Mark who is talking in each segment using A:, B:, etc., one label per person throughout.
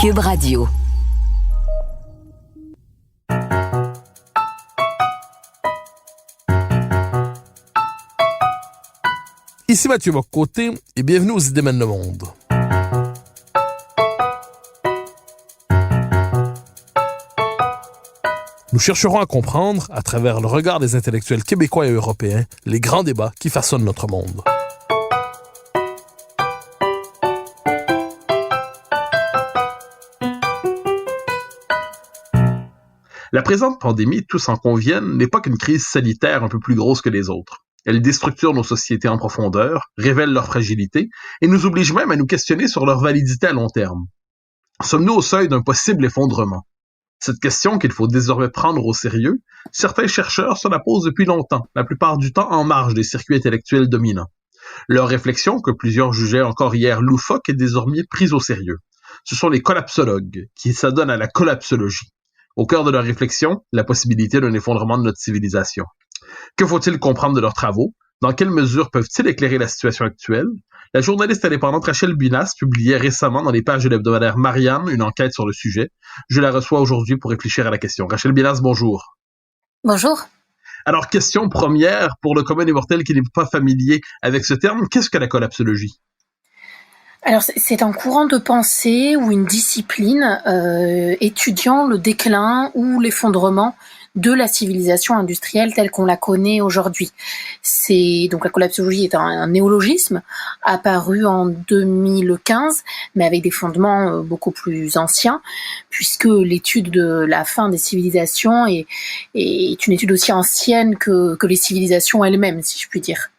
A: Cube Radio.
B: Ici Mathieu Bock-Côté et bienvenue aux Idées mènent le monde. Nous chercherons à comprendre, à travers le regard des intellectuels québécois et européens, les grands débats qui façonnent notre monde. La présente pandémie, tous en conviennent, n'est pas qu'une crise sanitaire un peu plus grosse que les autres. Elle déstructure nos sociétés en profondeur, révèle leur fragilité et nous oblige même à nous questionner sur leur validité à long terme. Sommes-nous au seuil d'un possible effondrement? Cette question qu'il faut désormais prendre au sérieux, certains chercheurs se la posent depuis longtemps, la plupart du temps en marge des circuits intellectuels dominants. Leur réflexion, que plusieurs jugeaient encore hier loufoque, est désormais prise au sérieux. Ce sont les collapsologues qui s'adonnent à la collapsologie. Au cœur de leur réflexion, la possibilité d'un effondrement de notre civilisation. Que faut-il comprendre de leurs travaux? Dans quelle mesure peuvent-ils éclairer la situation actuelle? La journaliste indépendante Rachel Binas publiait récemment dans les pages de l'hebdomadaire Marianne une enquête sur le sujet. Je la reçois aujourd'hui pour réfléchir à la question. Rachel Binas, bonjour.
C: Bonjour.
B: Alors, question première pour le commun des mortels qui n'est pas familier avec ce terme. Qu'est-ce que la collapsologie?
C: Alors, c'est un courant de pensée ou une discipline étudiant le déclin ou l'effondrement de la civilisation industrielle telle qu'on la connaît aujourd'hui. Donc la collapsologie est un néologisme apparu en 2015, mais avec des fondements beaucoup plus anciens, puisque l'étude de la fin des civilisations est une étude aussi ancienne que les civilisations elles-mêmes, si je puis dire.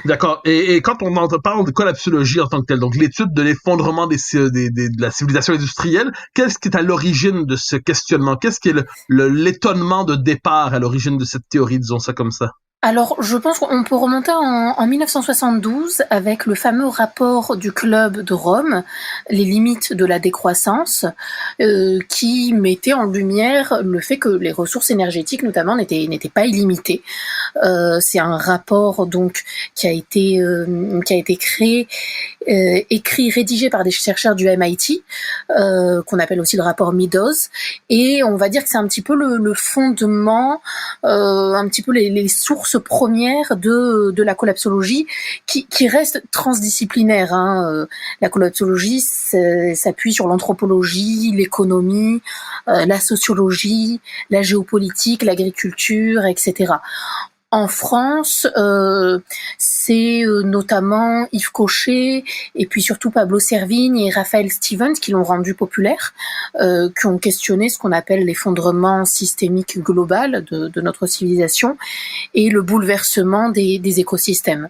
B: D'accord. Et quand on parle de collapsologie en tant que telle, donc l'étude de l'effondrement de la civilisation industrielle, qu'est-ce qui est à l'origine de ce questionnement? Qu'est-ce qui est l'étonnement de départ à l'origine de cette théorie, disons ça comme ça?
C: Alors, je pense qu'on peut remonter en 1972 avec le fameux rapport du Club de Rome, les limites de la décroissance, qui mettait en lumière le fait que les ressources énergétiques, notamment, n'étaient pas illimitées. C'est un rapport donc qui a été créé, écrit, rédigé par des chercheurs du MIT, qu'on appelle aussi le rapport Meadows, et on va dire que c'est un petit peu le fondement, un petit peu les sources premières de la collapsologie qui reste transdisciplinaire. La collapsologie s'appuie sur l'anthropologie, l'économie, la sociologie, la géopolitique, l'agriculture, etc. En France, c'est notamment Yves Cochet et puis surtout Pablo Servigne et Raphaël Stevens qui l'ont rendu populaire, qui ont questionné ce qu'on appelle l'effondrement systémique global de notre civilisation et le bouleversement des écosystèmes.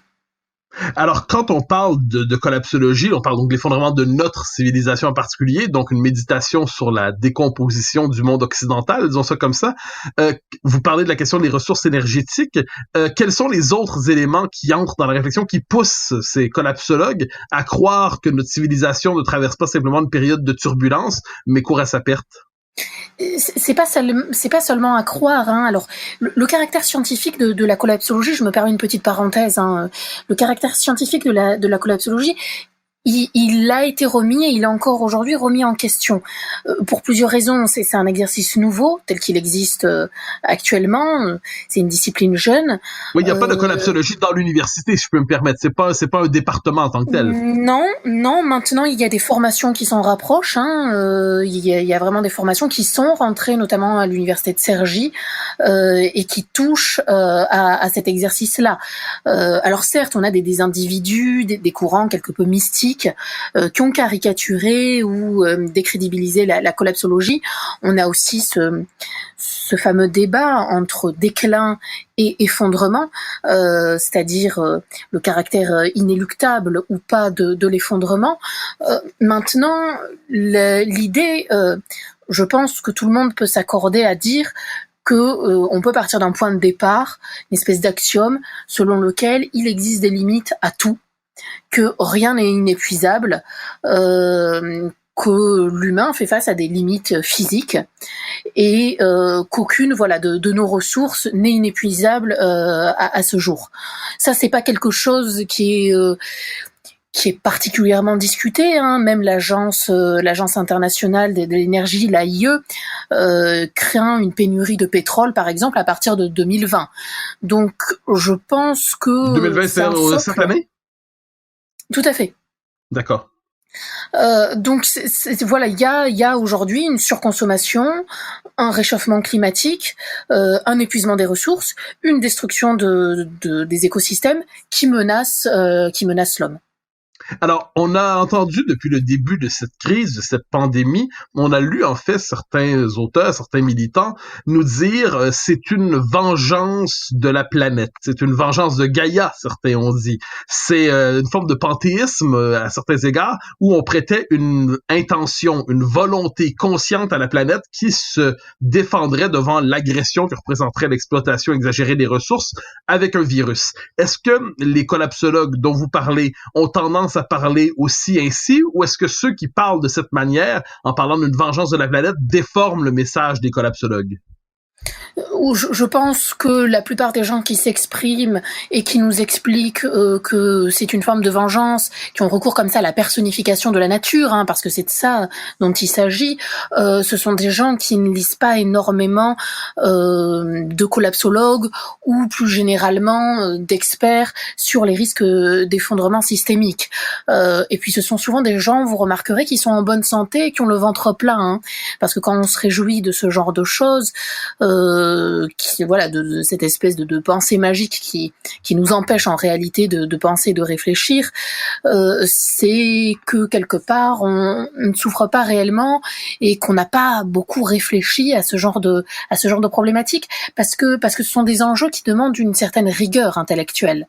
B: Alors, quand on parle de collapsologie, on parle donc de l'effondrement de notre civilisation en particulier, donc une méditation sur la décomposition du monde occidental, disons ça comme ça. Vous parlez de la question des ressources énergétiques. Quels sont les autres éléments qui entrent dans la réflexion, qui poussent ces collapsologues à croire que notre civilisation ne traverse pas simplement une période de turbulence, mais court à sa perte?
C: C'est pas seulement à croire. Alors, le caractère scientifique de la collapsologie, je me permets une petite parenthèse. Le caractère scientifique de la collapsologie, il a été remis et il est encore aujourd'hui remis en question pour plusieurs raisons. C'est un exercice nouveau tel qu'il existe actuellement. C'est une discipline jeune.
B: Oui, il n'y a pas de collapsologie dans l'université, si je peux me permettre. C'est pas un département en tant que tel.
C: Non. Maintenant, il y a des formations qui s'en rapprochent. Il y a vraiment des formations qui sont rentrées, notamment à l'université de Cergy, et qui touchent à cet exercice-là. Alors certes, on a des individus, des courants quelque peu mystiques qui ont caricaturé ou décrédibilisé la collapsologie. On a aussi ce fameux débat entre déclin et effondrement, c'est-à-dire le caractère inéluctable ou pas de l'effondrement. Maintenant, l'idée, je pense que tout le monde peut s'accorder à dire on peut partir d'un point de départ, une espèce d'axiome selon lequel il existe des limites à tout, que rien n'est inépuisable, que l'humain fait face à des limites physiques et qu'aucune de nos ressources n'est inépuisable à ce jour. Ça, c'est pas quelque chose qui qui est particulièrement discuté, hein. Même l'agence internationale de l'énergie, l'AIE, craint une pénurie de pétrole, par exemple, à partir de 2020. Donc, je pense que
B: 2020, c'est cette année?
C: Tout à fait.
B: D'accord.
C: Donc voilà, il y a aujourd'hui une surconsommation, un réchauffement climatique, un épuisement des ressources, une destruction des écosystèmes qui menacent l'homme.
B: Alors, on a entendu depuis le début de cette crise, de cette pandémie, on a lu en fait certains auteurs, certains militants nous dire c'est une vengeance de la planète, c'est une vengeance de Gaïa, certains ont dit. C'est une forme de panthéisme à certains égards où on prêtait une intention, une volonté consciente à la planète qui se défendrait devant l'agression que représenterait l'exploitation exagérée des ressources avec un virus. Est-ce que les collapsologues dont vous parlez ont tendance à parler aussi ainsi, ou est-ce que ceux qui parlent de cette manière, en parlant d'une vengeance de la planète, déforment le message des collapsologues?
C: Je pense que la plupart des gens qui s'expriment et qui nous expliquent que c'est une forme de vengeance, qui ont recours comme ça à la personnification de la nature, hein, parce que c'est de ça dont il s'agit, ce sont des gens qui ne lisent pas énormément de collapsologues ou plus généralement d'experts sur les risques d'effondrement systémique. Et puis ce sont souvent des gens, vous remarquerez, qui sont en bonne santé et qui ont le ventre plein, hein, parce que quand on se réjouit de ce genre de choses, de cette espèce de pensée magique qui nous empêche en réalité de penser, de réfléchir, c'est que quelque part on ne souffre pas réellement et qu'on n'a pas beaucoup réfléchi à ce genre de problématique, parce que ce sont des enjeux qui demandent une certaine rigueur intellectuelle.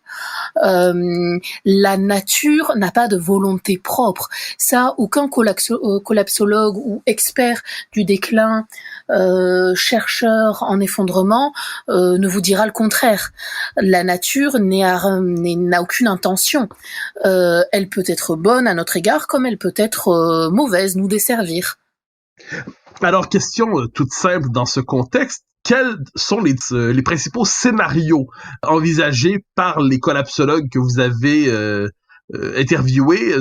C: La nature n'a pas de volonté propre. Ça, aucun collapsologue ou expert du déclin, chercheur en effondrement, ne vous dira le contraire. La nature n'a aucune intention. Elle peut être bonne à notre égard comme elle peut être mauvaise, nous desservir.
B: Alors, question toute simple dans ce contexte. Quels sont les principaux scénarios envisagés par les collapsologues que vous avez interviewés,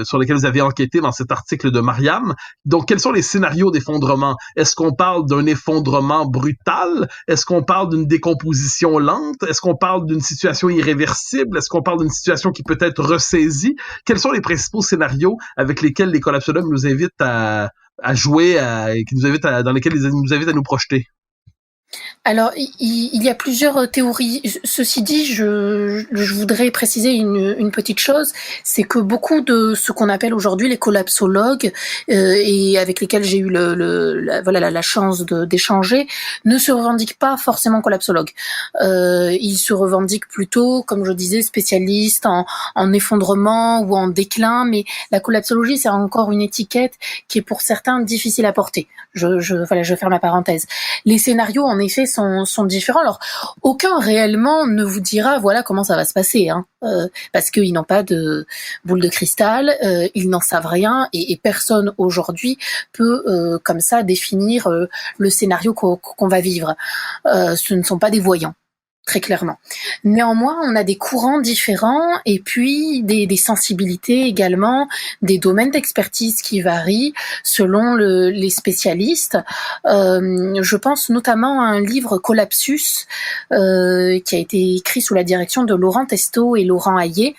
B: sur lesquels vous avez enquêté dans cet article de Mariam? Donc, quels sont les scénarios d'effondrement? Est-ce qu'on parle d'un effondrement brutal? Est-ce qu'on parle d'une décomposition lente? Est-ce qu'on parle d'une situation irréversible? Est-ce qu'on parle d'une situation qui peut être ressaisie? Quels sont les principaux scénarios avec lesquels les collapsologues nous invitent à jouer, dans lesquels ils nous invitent à nous projeter?
C: Alors, il y a plusieurs théories. Ceci dit, je voudrais préciser une petite chose, c'est que beaucoup de ce qu'on appelle aujourd'hui les collapsologues, et avec lesquels j'ai eu la chance d'échanger, ne se revendiquent pas forcément collapsologues. Ils se revendiquent plutôt, comme je disais, spécialistes en effondrement ou en déclin, mais la collapsologie, c'est encore une étiquette qui est pour certains difficile à porter. Je ferme ma parenthèse. Les scénarios, en effet, sont différents. Alors, aucun réellement ne vous dira voilà comment ça va se passer, hein, parce qu'ils n'ont pas de boule de cristal, ils n'en savent rien, et personne aujourd'hui peut comme ça définir le scénario qu'on va vivre. Ce ne sont pas des voyants. Très clairement. Néanmoins, on a des courants différents et puis des sensibilités également, des domaines d'expertise qui varient selon les spécialistes. Je pense notamment à un livre Collapsus qui a été écrit sous la direction de Laurent Testo et Laurent Hayet,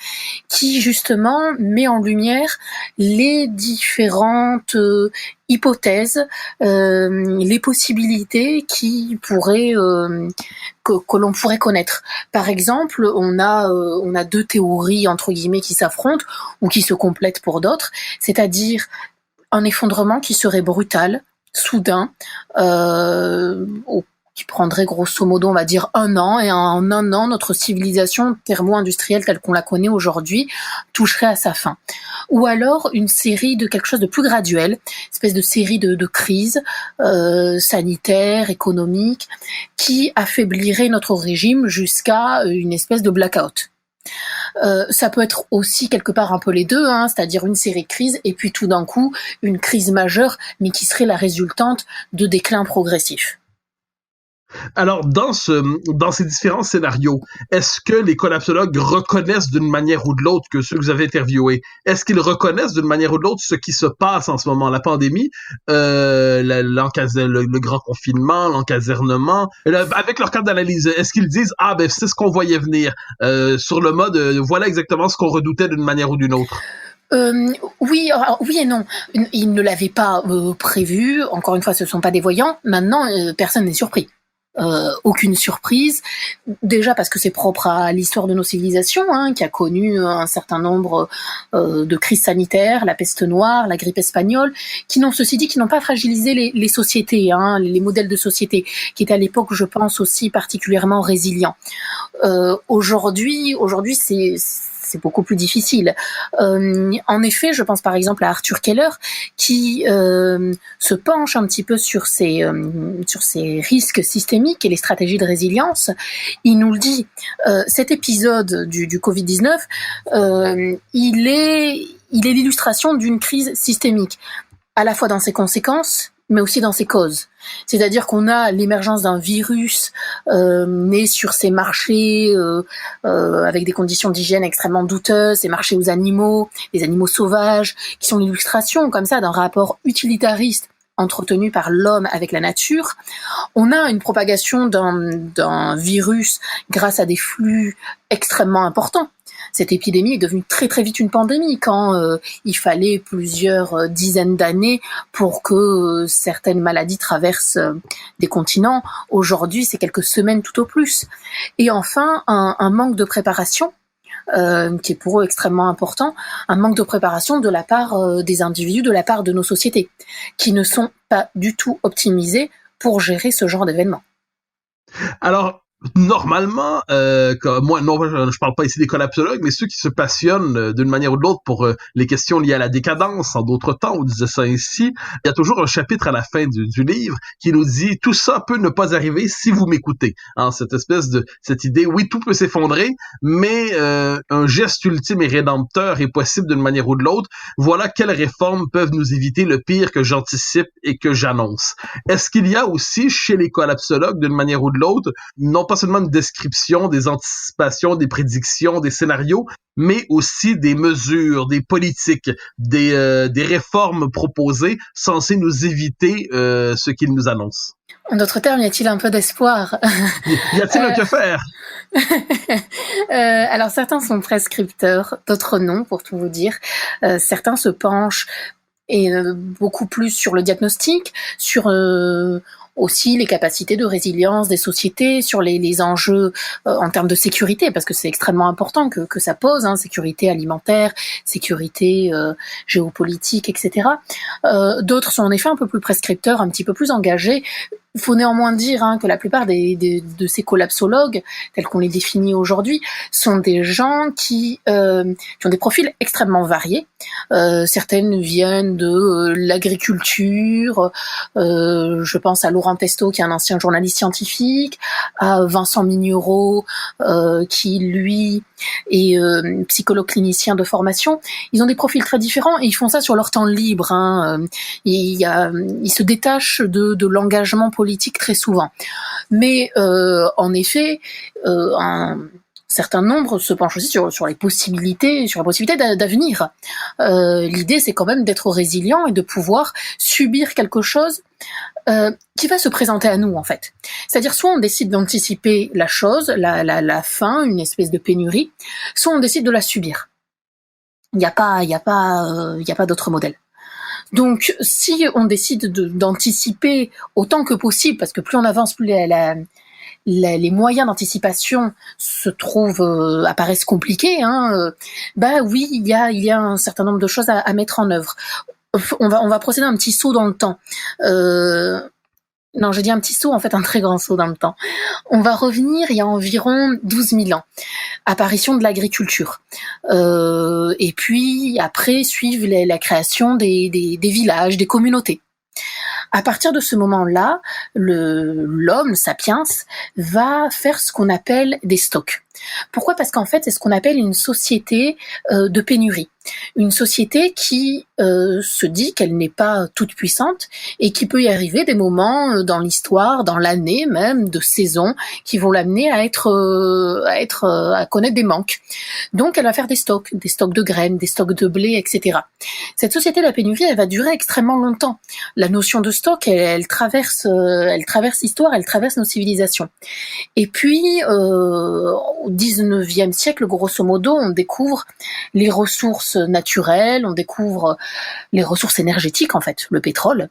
C: qui justement met en lumière les différentes hypothèses, les possibilités qui pourraient que l'on pourrait connaître. Par exemple, on a deux théories entre guillemets qui s'affrontent ou qui se complètent pour d'autres, c'est-à-dire un effondrement qui serait brutal, soudain, qui prendrait grosso modo, on va dire, 1 an, et en 1 an, notre civilisation thermo-industrielle telle qu'on la connaît aujourd'hui toucherait à sa fin. Ou alors une série de quelque chose de plus graduel, une espèce de série de crises sanitaires, économiques, qui affaiblirait notre régime jusqu'à une espèce de blackout. Ça peut être aussi quelque part un peu les deux, hein, c'est-à-dire une série de crises et puis tout d'un coup une crise majeure, mais qui serait la résultante de déclin progressif.
B: Alors, dans ces différents scénarios, est-ce que les collapsologues reconnaissent d'une manière ou de l'autre, que ceux que vous avez interviewés, est-ce qu'ils reconnaissent d'une manière ou de l'autre ce qui se passe en ce moment, la pandémie, le grand confinement, l'encasernement, avec leur cadre d'analyse, est-ce qu'ils disent, ah ben c'est ce qu'on voyait venir, sur le mode, voilà exactement ce qu'on redoutait d'une manière ou d'une autre?
C: Oui, alors, oui et non. Ils ne l'avaient pas prévu. Encore une fois, ce ne sont pas des voyants. Maintenant, personne n'est surpris. Aucune surprise, déjà parce que c'est propre à l'histoire de nos civilisations, qui a connu un certain nombre de crises sanitaires, la peste noire, la grippe espagnole, qui n'ont, ceci dit, qui n'ont pas fragilisé les sociétés, les modèles de société, qui étaient à l'époque, je pense, aussi particulièrement résilients. Aujourd'hui, c'est beaucoup plus difficile. En effet, je pense par exemple à Arthur Keller qui se penche un petit peu sur ces risques systémiques et les stratégies de résilience. Il nous le dit, cet épisode du Covid-19, il est l'illustration d'une crise systémique, à la fois dans ses conséquences, mais aussi dans ses causes. C'est-à-dire qu'on a l'émergence d'un virus né sur ces marchés avec des conditions d'hygiène extrêmement douteuses, ces marchés aux animaux, les animaux sauvages, qui sont l'illustration comme ça d'un rapport utilitariste entretenu par l'homme avec la nature. On a une propagation d'un virus grâce à des flux extrêmement importants. Cette épidémie est devenue très très vite une pandémie quand il fallait plusieurs dizaines d'années pour que certaines maladies traversent des continents. Aujourd'hui, c'est quelques semaines tout au plus. Et enfin, un manque de préparation qui est pour eux extrêmement important, un manque de préparation de la part des individus, de la part de nos sociétés, qui ne sont pas du tout optimisées pour gérer ce genre d'événements.
B: Alors, normalement, moi, non, je parle pas ici des collapsologues, mais ceux qui se passionnent d'une manière ou de l'autre pour les questions liées à la décadence, en d'autres temps, on disait ça ainsi, il y a toujours un chapitre à la fin du livre qui nous dit « Tout ça peut ne pas arriver si vous m'écoutez ». Cette idée, oui, tout peut s'effondrer, mais un geste ultime et rédempteur est possible d'une manière ou de l'autre. Voilà quelles réformes peuvent nous éviter le pire que j'anticipe et que j'annonce. Est-ce qu'il y a aussi, chez les collapsologues, d'une manière ou de l'autre, non pas seulement une description, des anticipations, des prédictions, des scénarios, mais aussi des mesures, des politiques, des réformes proposées censées nous éviter ce qu'ils nous annoncent?
C: En d'autres termes, y a-t-il un peu d'espoir?
B: Y a-t-il un que faire?
C: Alors certains sont prescripteurs, d'autres non, pour tout vous dire. Certains se penchent beaucoup plus sur le diagnostic, sur aussi les capacités de résilience des sociétés, sur les enjeux en termes de sécurité, parce que c'est extrêmement important que ça pose, sécurité alimentaire, sécurité géopolitique, etc. D'autres sont en effet un peu plus prescripteurs, un petit peu plus engagés. Il faut néanmoins dire que la plupart de ces collapsologues, tels qu'on les définit aujourd'hui, sont des gens qui ont des profils extrêmement variés. Certaines viennent de l'agriculture, je pense à Laurent Testo, qui est un ancien journaliste scientifique, à Vincent Mignereau, qui lui est psychologue clinicien de formation. Ils ont des profils très différents et ils font ça sur leur temps libre. Ils se détachent de l'engagement politique très souvent. Mais en effet, un certain nombre se penchent aussi sur les possibilités, d'avenir. L'idée, c'est quand même d'être résilient et de pouvoir subir quelque chose qui va se présenter à nous, en fait. C'est-à-dire, soit on décide d'anticiper la chose, la fin, une espèce de pénurie, soit on décide de la subir. Il n'y a pas d'autre modèle. Donc, si on décide d'anticiper autant que possible, parce que plus on avance, plus les moyens d'anticipation apparaissent compliqués, oui, il y a un certain nombre de choses à mettre en œuvre. On va procéder à un petit saut dans le temps. Non, je dis un petit saut, en fait un très grand saut dans le temps. On va revenir il y a environ 12 000 ans. Apparition de l'agriculture. Et puis après suivent la création des villages, des communautés. À partir de ce moment-là, l'homme, sapiens, va faire ce qu'on appelle des stocks. Pourquoi ? Parce qu'en fait, c'est ce qu'on appelle une société de pénurie. Une société qui se dit qu'elle n'est pas toute puissante et qui peut y arriver des moments dans l'histoire, dans l'année même, de saison, qui vont l'amener à connaître des manques. Donc elle va faire des stocks de graines, des stocks de blé, etc. Cette société de la pénurie, elle va durer extrêmement longtemps. La notion de stock, elle traverse l'histoire, elle traverse nos civilisations. Et puis, au 19e siècle, grosso modo, on découvre les ressources naturelles, on découvre les ressources énergétiques, en fait, le pétrole.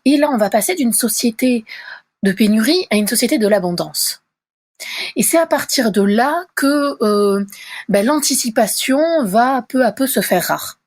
C: Et là, on va passer d'une société de pénurie à une société de l'abondance. Et c'est à partir de là que l'anticipation va peu à peu se faire rare,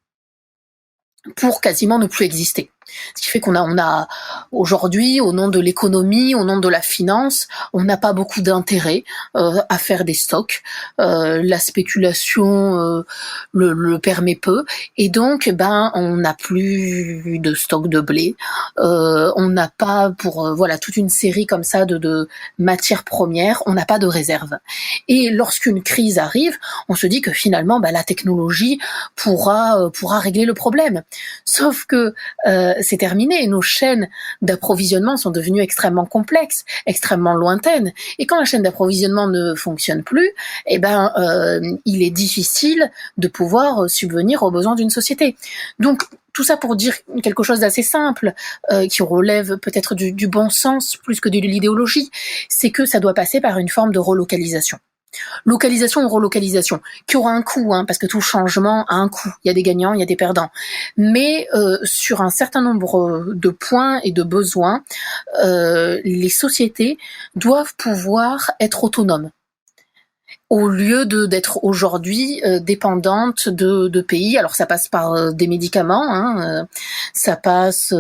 C: pour quasiment ne plus exister. Ce qui fait qu'on a aujourd'hui, au nom de l'économie, au nom de la finance, on n'a pas beaucoup d'intérêt à faire des stocks. La spéculation le permet peu, et donc on n'a plus de stock de blé. On n'a pas, pour toute une série comme ça de matières premières, on n'a pas de réserve. Et lorsqu'une crise arrive, on se dit que finalement la technologie pourra régler le problème. Sauf que c'est terminé, nos chaînes d'approvisionnement sont devenues extrêmement complexes, extrêmement lointaines, et quand la chaîne d'approvisionnement ne fonctionne plus, il est difficile de pouvoir subvenir aux besoins d'une société. Donc tout ça pour dire quelque chose d'assez simple, qui relève peut-être du bon sens plus que de l'idéologie, c'est que ça doit passer par une forme de relocalisation. Localisation ou relocalisation, qui aura un coût, parce que tout changement a un coût. Il y a des gagnants, il y a des perdants. Mais sur un certain nombre de points et de besoins, les sociétés doivent pouvoir être autonomes, au lieu d'être aujourd'hui dépendantes de pays. Alors ça passe par des médicaments, ça passe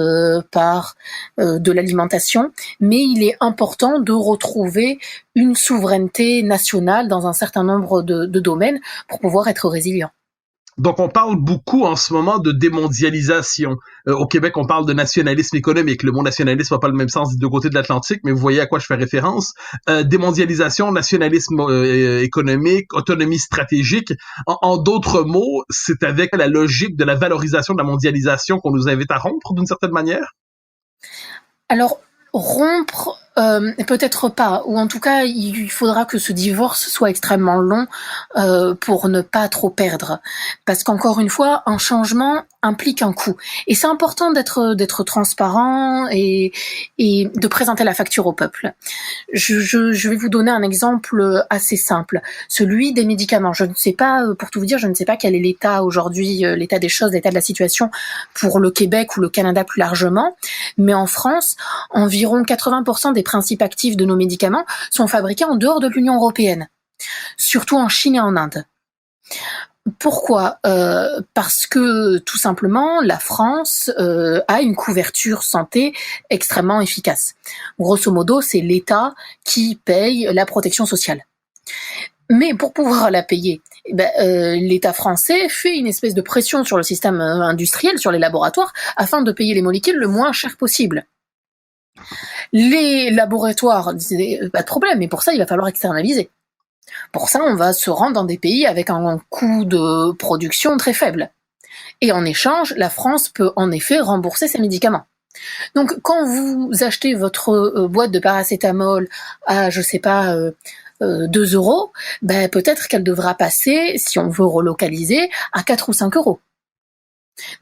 C: par de l'alimentation, mais il est important de retrouver une souveraineté nationale dans un certain nombre de domaines pour pouvoir être résilient.
B: Donc, on parle beaucoup en ce moment de démondialisation. Au Québec, on parle de nationalisme économique. Le mot nationalisme n'a pas le même sens des deux côtés de l'Atlantique, mais vous voyez à quoi je fais référence. Démondialisation, nationalisme économique, autonomie stratégique. En d'autres mots, c'est avec la logique de la valorisation de la mondialisation qu'on nous invite à rompre d'une certaine manière?
C: Alors, rompre, peut-être pas, ou en tout cas il faudra que ce divorce soit extrêmement long pour ne pas trop perdre, parce qu'encore une fois, un changement implique un coût, et c'est important d'être transparent et de présenter la facture au peuple. Je vais vous donner un exemple assez simple, celui des médicaments. Je ne sais pas, pour tout vous dire, je ne sais pas quel est l'état aujourd'hui, l'état des choses, l'état de la situation pour le Québec ou le Canada plus largement, mais en France, environ 80% des principes actifs de nos médicaments sont fabriqués en dehors de l'Union européenne, surtout en Chine et en Inde. Pourquoi ? Parce que tout simplement, la France a une couverture santé extrêmement efficace. Grosso modo, c'est l'État qui paye la protection sociale. Mais pour pouvoir la payer, l'État français fait une espèce de pression sur le système industriel, sur les laboratoires, afin de payer les molécules le moins cher possible. Les laboratoires disaient pas de problème, mais pour ça il va falloir externaliser. Pour ça, on va se rendre dans des pays avec un coût de production très faible. Et en échange, la France peut en effet rembourser ses médicaments. Donc quand vous achetez votre boîte de paracétamol à, 2 €, peut-être qu'elle devra passer, si on veut relocaliser, à 4 ou 5 €.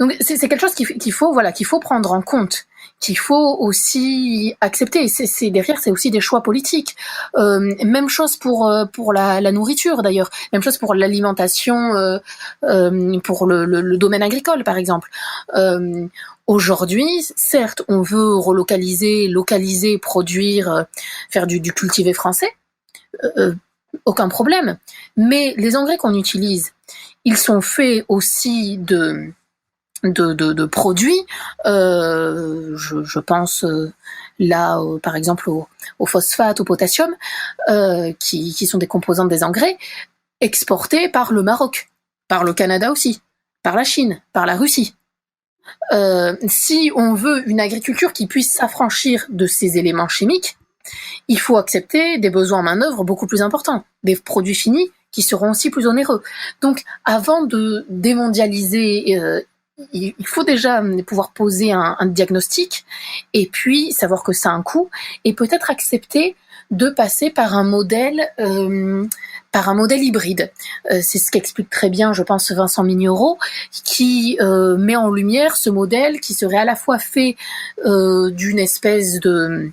C: Donc c'est quelque chose qu'il faut prendre en compte, qu'il faut aussi accepter. Derrière, c'est aussi des choix politiques. Même chose pour la nourriture d'ailleurs. Même chose pour l'alimentation, pour le domaine agricole par exemple. Aujourd'hui, certes, on veut relocaliser, localiser, produire, faire du cultivé français. Aucun problème. Mais les engrais qu'on utilise, ils sont faits aussi de produits, je pense là par exemple au phosphate, au potassium, qui sont des composantes des engrais, exportés par le Maroc, par le Canada aussi, par la Chine, par la Russie. Si on veut une agriculture qui puisse s'affranchir de ces éléments chimiques, il faut accepter des besoins en main-d'œuvre beaucoup plus importants, des produits finis qui seront aussi plus onéreux. Donc, avant de démondialiser, il faut déjà pouvoir poser un diagnostic et puis savoir que ça a un coût et peut-être accepter de passer par un modèle hybride. C'est ce qu'explique très bien, je pense, Vincent Mignereau, qui met en lumière ce modèle qui serait à la fois fait d'une espèce de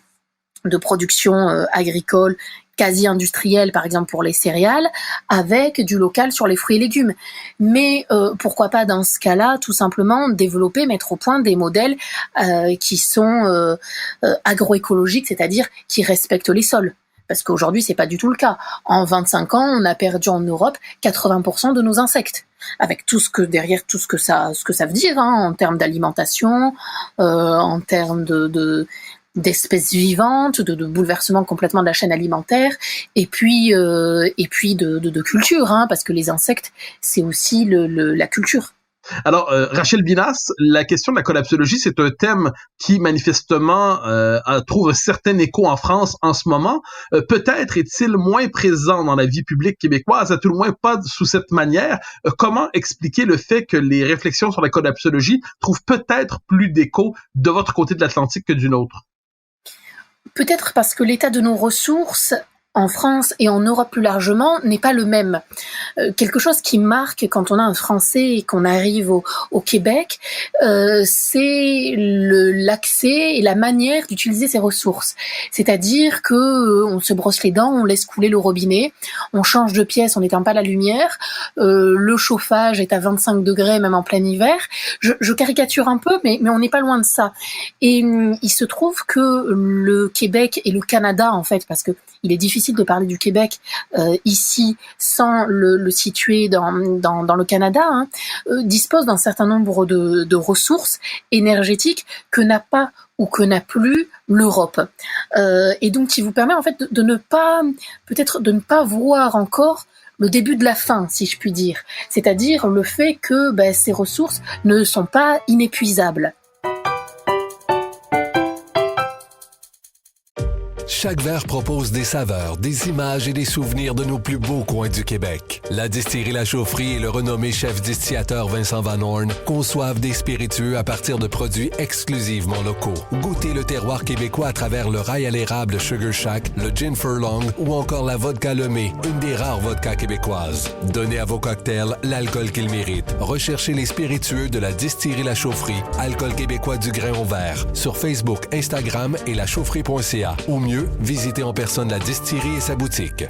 C: production agricole quasi industrielle, par exemple pour les céréales, avec du local sur les fruits et légumes. Mais pourquoi pas dans ce cas-là, tout simplement développer, mettre au point des modèles qui sont agroécologiques, c'est-à-dire qui respectent les sols. Parce qu'aujourd'hui, c'est pas du tout le cas. En 25 ans, on a perdu en Europe 80% de nos insectes. Avec tout ce que ça veut dire, en termes d'alimentation, en termes d'espèces vivantes, de bouleversement complètement de la chaîne alimentaire, et puis de culture, parce que les insectes, c'est aussi la culture.
B: Alors, Rachel Binas, la question de la collapsologie, c'est un thème qui manifestement trouve un certain écho en France en ce moment. Peut-être est-il moins présent dans la vie publique québécoise, à tout le moins pas sous cette manière. Comment expliquer le fait que les réflexions sur la collapsologie trouvent peut-être plus d'écho de votre côté de l'Atlantique que d'une autre?
C: Peut-être parce que l'état de nos ressources en France et en Europe plus largement n'est pas le même. Quelque chose qui marque quand on a un Français et qu'on arrive au Québec, c'est l'accès et la manière d'utiliser ces ressources. C'est-à-dire que on se brosse les dents, on laisse couler le robinet, on change de pièce, on n'éteint pas la lumière, le chauffage est à 25 degrés même en plein hiver. Je caricature un peu, mais on n'est pas loin de ça. Et il se trouve que le Québec et le Canada, en fait, parce que il est difficile de parler du Québec ici sans le situer dans le Canada, dispose d'un certain nombre de ressources énergétiques que n'a pas ou que n'a plus l'Europe. Et donc qui vous permet en fait de ne pas voir encore le début de la fin, si je puis dire. C'est-à-dire le fait que ces ressources ne sont pas inépuisables.
A: Chaque verre propose des saveurs, des images et des souvenirs de nos plus beaux coins du Québec. La distillerie La Chaufferie et le renommé chef distillateur Vincent Van Horn conçoivent des spiritueux à partir de produits exclusivement locaux. Goûtez le terroir québécois à travers le rail à l'érable Sugar Shack, le gin Furlong ou encore la vodka Lemay, une des rares vodkas québécoises. Donnez à vos cocktails l'alcool qu'ils méritent. Recherchez les spiritueux de la distillerie La Chaufferie, alcool québécois du grain au verre, sur Facebook, Instagram et lachaufferie.ca. Ou mieux, visitez en personne la distillerie et sa boutique.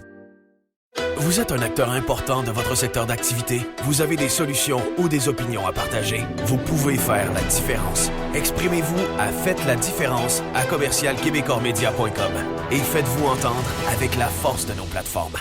D: Vous êtes un acteur important de votre secteur d'activité. Vous avez des solutions ou des opinions à partager. Vous pouvez faire la différence. Exprimez-vous à Faites la différence à commercialquebecormedia.com et faites-vous entendre avec la force de nos plateformes.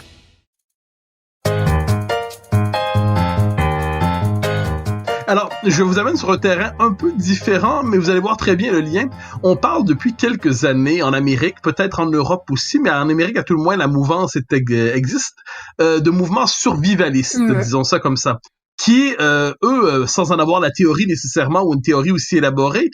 B: Alors, je vous amène sur un terrain un peu différent, mais vous allez voir très bien le lien. On parle depuis quelques années en Amérique, peut-être en Europe aussi, mais en Amérique, à tout le moins, la mouvance existe, de mouvements survivalistes, disons ça comme ça, qui, eux, sans en avoir la théorie nécessairement ou une théorie aussi élaborée,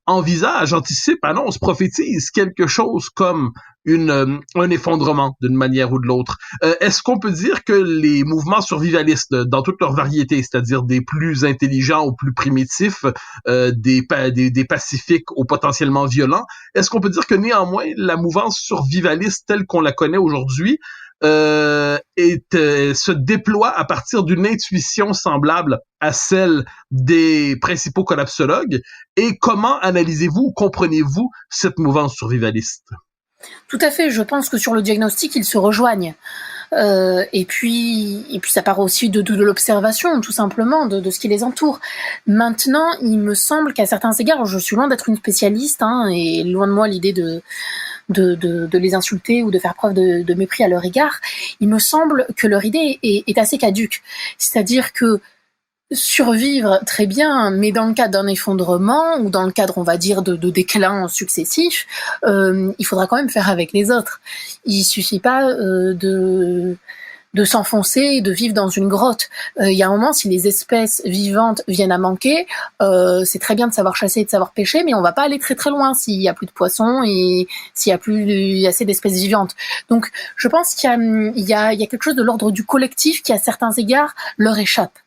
B: envisagent, anticipent, annoncent, prophétisent quelque chose comme un effondrement d'une manière ou de l'autre. Est-ce qu'on peut dire que les mouvements survivalistes, dans toute leur variété, c'est-à-dire des plus intelligents aux plus primitifs, des pacifiques aux potentiellement violents, est-ce qu'on peut dire que néanmoins la mouvance survivaliste telle qu'on la connaît aujourd'hui se déploie à partir d'une intuition semblable à celle des principaux collapsologues? Et comment analysez-vous ou comprenez-vous cette mouvance survivaliste?
C: Tout à fait, je pense que sur le diagnostic, ils se rejoignent. Et puis ça part aussi de l'observation, tout simplement, de ce qui les entoure. Maintenant, il me semble qu'à certains égards, je suis loin d'être une spécialiste, et loin de moi l'idée de les insulter ou de faire preuve de mépris à leur égard. Il me semble que leur idée est assez caduque. C'est-à-dire que survivre, très bien, mais dans le cadre d'un effondrement ou dans le cadre, on va dire, de déclin successif, il faudra quand même faire avec les autres. Il suffit pas de de s'enfoncer et de vivre dans une grotte. Il y a un moment, si les espèces vivantes viennent à manquer, c'est très bien de savoir chasser et de savoir pêcher, mais on va pas aller très très loin s'il y a plus de poissons et s'il y a plus assez d'espèces vivantes. Donc, je pense qu'il y a quelque chose de l'ordre du collectif qui, à certains égards, leur échappe.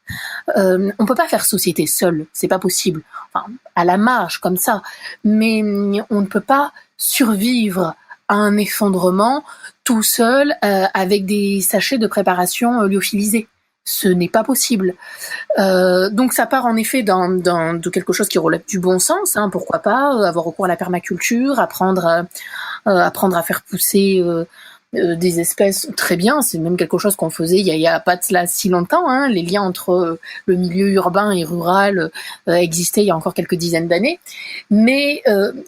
C: On peut pas faire société seul, c'est pas possible. Enfin, à la marge comme ça, mais on ne peut pas survivre à un effondrement tout seul avec des sachets de préparation lyophilisés. Ce n'est pas possible. Donc ça part en effet de quelque chose qui relève du bon sens. Pourquoi pas avoir recours à la permaculture, apprendre à faire pousser des espèces, très bien, c'est même quelque chose qu'on faisait il y a pas de cela si longtemps. Les liens entre le milieu urbain et rural existaient il y a encore quelques dizaines d'années. Mais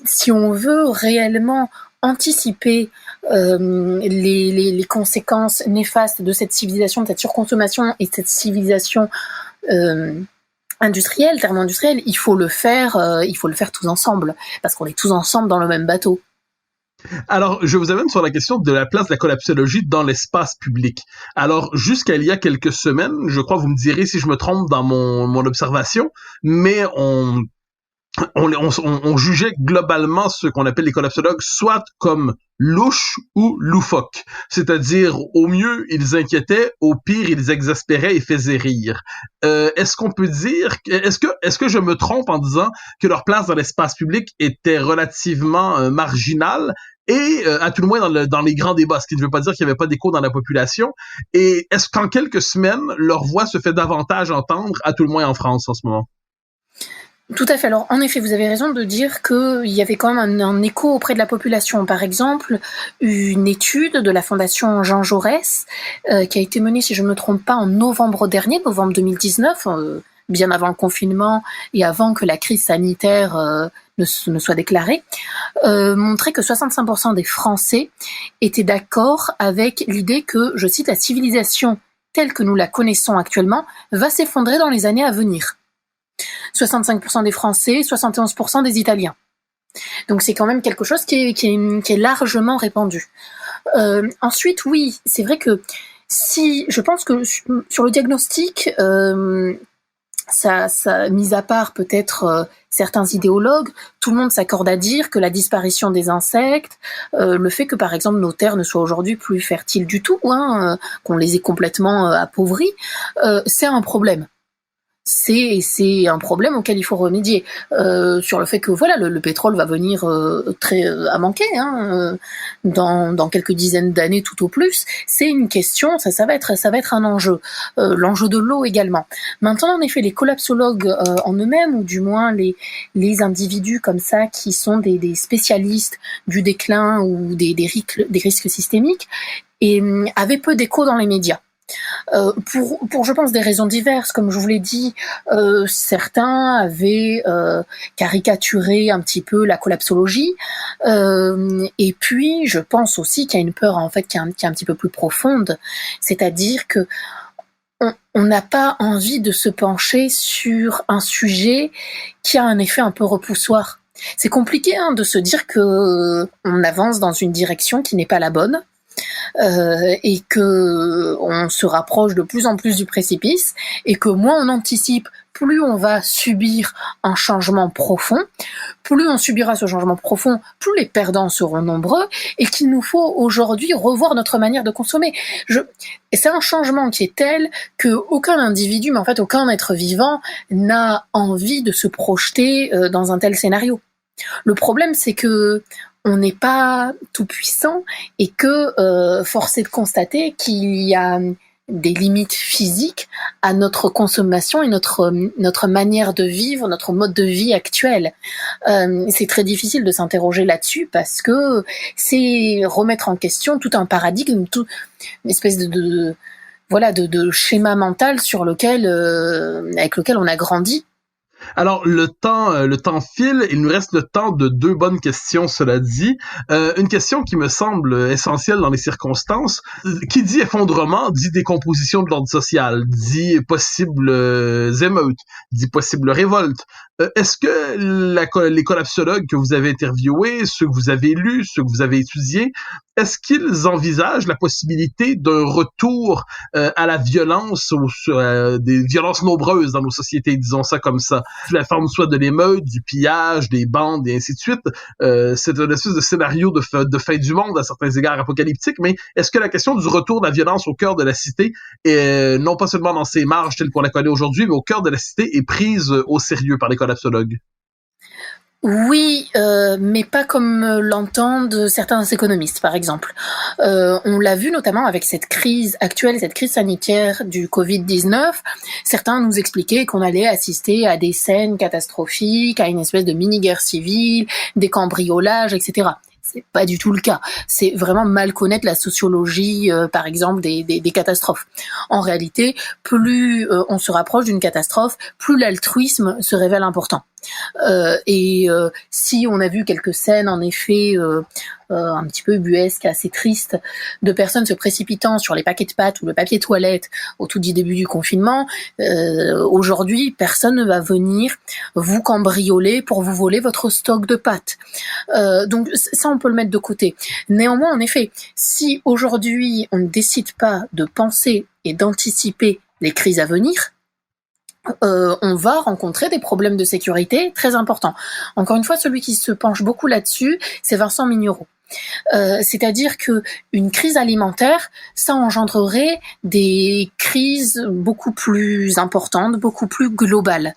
C: si on veut réellement anticiper les conséquences néfastes de cette civilisation, de cette surconsommation et de cette civilisation industrielle, thermo-industrielle, il faut le faire tous ensemble, parce qu'on est tous ensemble dans le même bateau.
B: Alors, je vous amène sur la question de la place de la collapsologie dans l'espace public. Alors, jusqu'à il y a quelques semaines, je crois, vous me direz si je me trompe dans mon observation, mais on jugeait globalement ce qu'on appelle les collapsologues soit comme louches ou loufoques. C'est-à-dire, au mieux, ils inquiétaient, au pire, ils exaspéraient et faisaient rire. Est-ce qu'on peut dire, est-ce que je me trompe en disant que leur place dans l'espace public était relativement marginale et à tout le moins dans les grands débats, ce qui ne veut pas dire qu'il n'y avait pas d'écho dans la population, et est-ce qu'en quelques semaines, leur voix se fait davantage entendre, à tout le moins en France en ce moment?
C: Tout à fait. Alors, en effet, vous avez raison de dire qu'il y avait quand même un écho auprès de la population. Par exemple, une étude de la Fondation Jean Jaurès, qui a été menée, si je ne me trompe pas, en novembre dernier, novembre 2019, bien avant le confinement et avant que la crise sanitaire ne soit déclarée, montrait que 65% des Français étaient d'accord avec l'idée que, je cite, la civilisation telle que nous la connaissons actuellement va s'effondrer dans les années à venir. 65% des Français, 71% des Italiens. Donc c'est quand même quelque chose qui est largement répandu. Ensuite, oui, c'est vrai que je pense que sur le diagnostic, ça, mis à part peut-être certains idéologues, tout le monde s'accorde à dire que la disparition des insectes, le fait que par exemple nos terres ne soient aujourd'hui plus fertiles du tout, qu'on les ait complètement appauvries, c'est un problème. C'est un problème auquel il faut remédier, sur le fait que voilà le pétrole va venir à manquer dans quelques dizaines d'années tout au plus. C'est une question, ça va être un enjeu, l'enjeu de l'eau également. Maintenant, en effet, les collapsologues en eux-mêmes, ou du moins les individus comme ça qui sont des spécialistes du déclin ou des risques systémiques, et avaient peu d'écho dans les médias. Pour je pense des raisons diverses, comme je vous l'ai dit, certains avaient caricaturé un petit peu la collapsologie, et puis je pense aussi qu'il y a une peur en fait qui est un petit peu plus profonde, c'est-à-dire que on n'a pas envie de se pencher sur un sujet qui a un effet un peu repoussoir. C'est compliqué de se dire que on avance dans une direction qui n'est pas la bonne. Et que on se rapproche de plus en plus du précipice, et que moins on anticipe, plus on va subir un changement profond. Plus on subira ce changement profond, plus les perdants seront nombreux, et qu'il nous faut aujourd'hui revoir notre manière de consommer. Et c'est un changement qui est tel que aucun individu, mais en fait aucun être vivant, n'a envie de se projeter dans un tel scénario. Le problème, c'est que on n'est pas tout puissant, et que force est de constater qu'il y a des limites physiques à notre consommation et notre manière de vivre, notre mode de vie actuel. C'est très difficile de s'interroger là-dessus, parce que c'est remettre en question tout un paradigme, toute une espèce de schéma mental avec lequel on a grandi.
B: Alors, le temps file, il nous reste le temps de deux bonnes questions, cela dit. Une question qui me semble essentielle dans les circonstances. Qui dit effondrement, dit décomposition de l'ordre social, dit possibles émeutes, dit possible révolte. Est-ce que les collapsologues que vous avez interviewés, ceux que vous avez lus, ceux que vous avez étudiés, est-ce qu'ils envisagent la possibilité d'un retour à la violence, des violences nombreuses dans nos sociétés, disons ça comme ça, sous la forme soit de l'émeute, du pillage, des bandes et ainsi de suite. C'est une espèce de scénario de fin du monde à certains égards apocalyptique, mais est-ce que la question du retour de la violence au cœur de la cité, non pas seulement dans ses marges telles qu'on la connaît aujourd'hui, mais au cœur de la cité, est prise au sérieux par les collapsologues?
C: Oui, mais pas comme l'entendent certains économistes, par exemple. On l'a vu notamment avec cette crise actuelle, cette crise sanitaire du Covid-19. Certains nous expliquaient qu'on allait assister à des scènes catastrophiques, à une espèce de mini-guerre civile, des cambriolages, etc. C'est pas du tout le cas. C'est vraiment mal connaître la sociologie, par exemple, des catastrophes. En réalité, plus on se rapproche d'une catastrophe, plus l'altruisme se révèle important. Si on a vu quelques scènes, en effet, un petit peu ubuesques, assez tristes, de personnes se précipitant sur les paquets de pâtes ou le papier toilette au tout début du confinement, aujourd'hui, personne ne va venir vous cambrioler pour vous voler votre stock de pâtes. Donc ça, on peut le mettre de côté. Néanmoins, en effet, si aujourd'hui, on ne décide pas de penser et d'anticiper les crises à venir, on va rencontrer des problèmes de sécurité très importants. Encore une fois, celui qui se penche beaucoup là-dessus, c'est Vincent Mignereau. C'est-à-dire que une crise alimentaire, ça engendrerait des crises beaucoup plus importantes, beaucoup plus globales.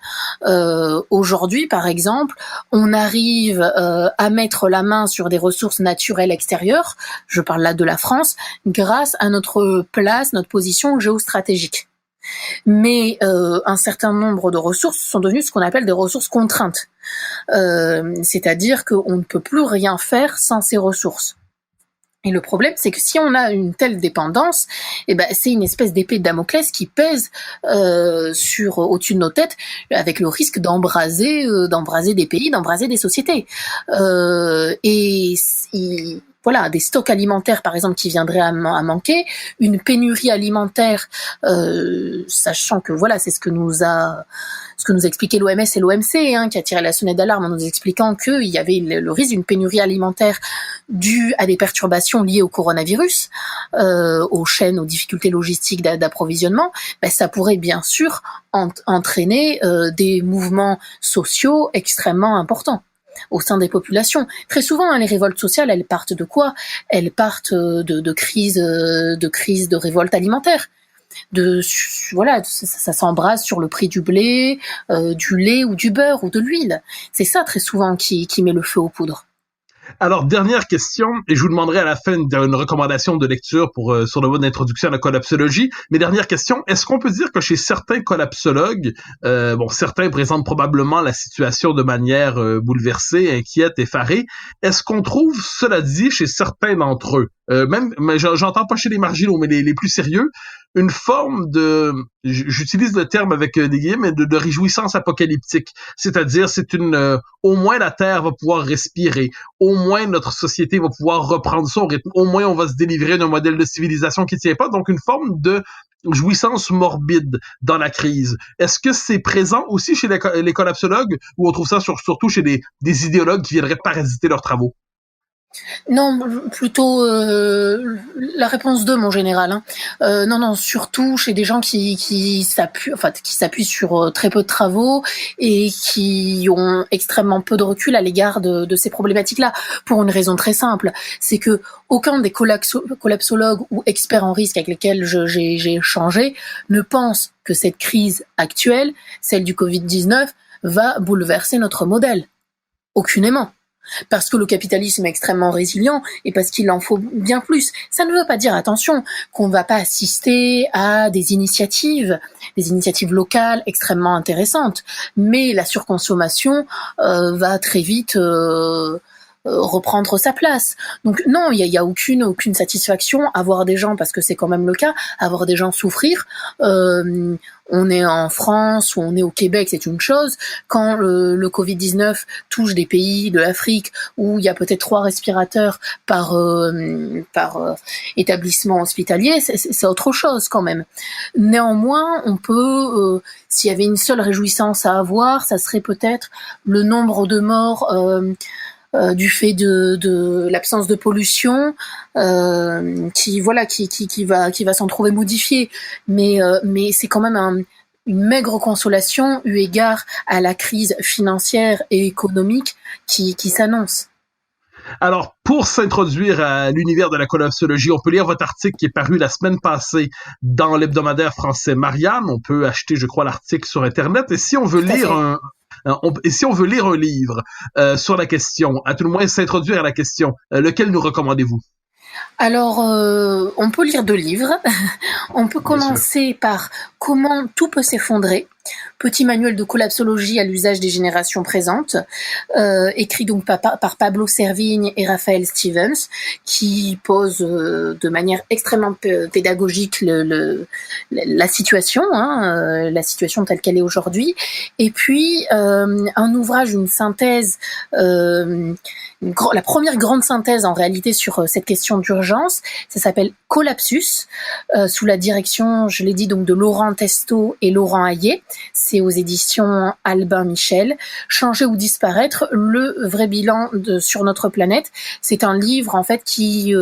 C: Aujourd'hui, par exemple, on arrive à mettre la main sur des ressources naturelles extérieures, je parle là de la France, grâce à notre place, notre position géostratégique. Mais un certain nombre de ressources sont devenues ce qu'on appelle des ressources contraintes. C'est-à-dire qu'on ne peut plus rien faire sans ces ressources. Et le problème, c'est que si on a une telle dépendance, c'est une espèce d'épée de Damoclès qui pèse au-dessus de nos têtes, avec le risque d'embraser des pays, d'embraser des sociétés. Voilà, des stocks alimentaires, par exemple, qui viendraient à manquer, une pénurie alimentaire, sachant que voilà, c'est ce que nous expliquait l'OMS et l'OMC, qui a tiré la sonnette d'alarme en nous expliquant qu'il y avait le risque d'une pénurie alimentaire due à des perturbations liées au coronavirus, aux chaînes, aux difficultés logistiques d'approvisionnement. Ça pourrait bien sûr entraîner des mouvements sociaux extrêmement importants au sein des populations. Très souvent, les révoltes sociales, elles partent de quoi? Elles partent de crises, de révoltes alimentaires. Ça s'embrase sur le prix du blé, du lait ou du beurre ou de l'huile. C'est ça très souvent qui met le feu aux poudres.
B: Alors, dernière question, et je vous demanderai à la fin une recommandation de lecture sur le mode d'introduction à la collapsologie. Mais dernière question, est-ce qu'on peut dire que chez certains collapsologues, certains présentent probablement la situation de manière bouleversée, inquiète, effarée, est-ce qu'on trouve, cela dit, chez certains d'entre eux, mais j'entends pas chez les marginaux, mais les plus sérieux, une forme j'utilise le terme avec des guillemets, mais de réjouissance apocalyptique. C'est-à-dire, au moins la Terre va pouvoir respirer, au moins notre société va pouvoir reprendre son rythme, au moins on va se délivrer d'un modèle de civilisation qui tient pas, donc une forme de jouissance morbide dans la crise. Est-ce que c'est présent aussi chez les collapsologues, ou on trouve ça surtout chez des idéologues qui viendraient parasiter leurs travaux?
C: Non, plutôt la réponse 2, mon général. Non, surtout chez des gens qui s'appuient sur très peu de travaux et qui ont extrêmement peu de recul à l'égard de ces problématiques-là, pour une raison très simple, c'est que aucun des collapsologues ou experts en risque avec lesquels j'ai échangé ne pense que cette crise actuelle, celle du Covid-19, va bouleverser notre modèle. Aucunement. Parce que le capitalisme est extrêmement résilient et parce qu'il en faut bien plus. Ça ne veut pas dire, attention, qu'on ne va pas assister à des initiatives locales extrêmement intéressantes. Mais la surconsommation va très vite reprendre sa place. Donc non, il y a aucune satisfaction à voir des gens, parce que c'est quand même le cas, à voir des gens souffrir. On est en France ou on est au Québec, c'est une chose. Quand le Covid-19 touche des pays de l'Afrique où il y a peut-être 3 respirateurs par établissement hospitalier, c'est autre chose quand même. Néanmoins, on peut, s'il y avait une seule réjouissance à avoir, ça serait peut-être le nombre de morts du fait de l'absence de pollution, qui va s'en trouver modifié, mais c'est quand même une maigre consolation eu égard à la crise financière et économique qui s'annonce.
B: Alors, pour s'introduire à l'univers de la collapsologie, on peut lire votre article qui est paru la semaine passée dans l'hebdomadaire français Marianne. On peut acheter, je crois, l'article sur Internet. Et si on veut lire un livre sur la question, à tout le moins s'introduire à la question, lequel nous recommandez-vous?
C: Alors, on peut lire 2 livres. On peut commencer par Comment tout peut s'effondrer, petit manuel de collapsologie à l'usage des générations présentes, écrit donc par Pablo Servigne et Raphaël Stevens, qui pose de manière extrêmement pédagogique la situation, la situation telle qu'elle est aujourd'hui. Et puis un ouvrage, une synthèse, la première grande synthèse en réalité sur cette question d'urgence, ça s'appelle Collapsus, sous la direction, je l'ai dit, donc de Laurent Testo et Laurent Hayet. C'est aux éditions Albin Michel. Changer ou disparaître, le vrai bilan sur notre planète. C'est un livre en fait qui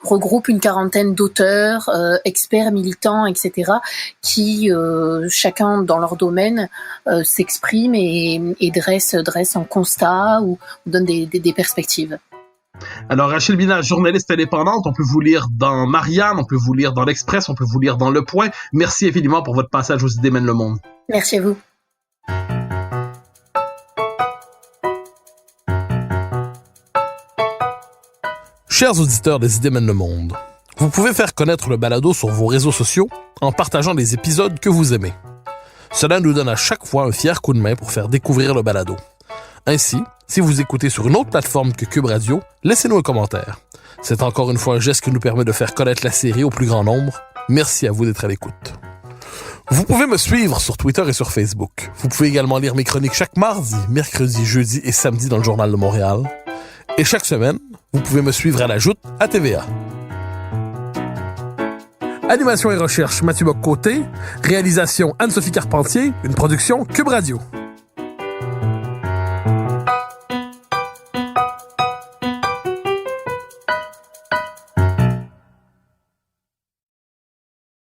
C: regroupe une quarantaine d'auteurs, experts, militants, etc., qui chacun dans leur domaine s'exprime et dresse un constat ou donne des perspectives.
B: Alors, Rachel Bina, journaliste indépendante, on peut vous lire dans Marianne, on peut vous lire dans l'Express, on peut vous lire dans Le Point. Merci infiniment pour votre passage aux Idées mènent le monde.
C: Merci à vous.
E: Chers auditeurs des Idées mènent le monde, vous pouvez faire connaître le balado sur vos réseaux sociaux en partageant les épisodes que vous aimez. Cela nous donne à chaque fois un fier coup de main pour faire découvrir le balado. Ainsi, si vous écoutez sur une autre plateforme que Cube Radio, laissez-nous un commentaire. C'est encore une fois un geste qui nous permet de faire connaître la série au plus grand nombre. Merci à vous d'être à l'écoute. Vous pouvez me suivre sur Twitter et sur Facebook. Vous pouvez également lire mes chroniques chaque mardi, mercredi, jeudi et samedi dans le Journal de Montréal. Et chaque semaine, vous pouvez me suivre à la Joute à TVA. Animation et recherche, Mathieu Bock-Côté. Réalisation, Anne-Sophie Carpentier. Une production Cube Radio.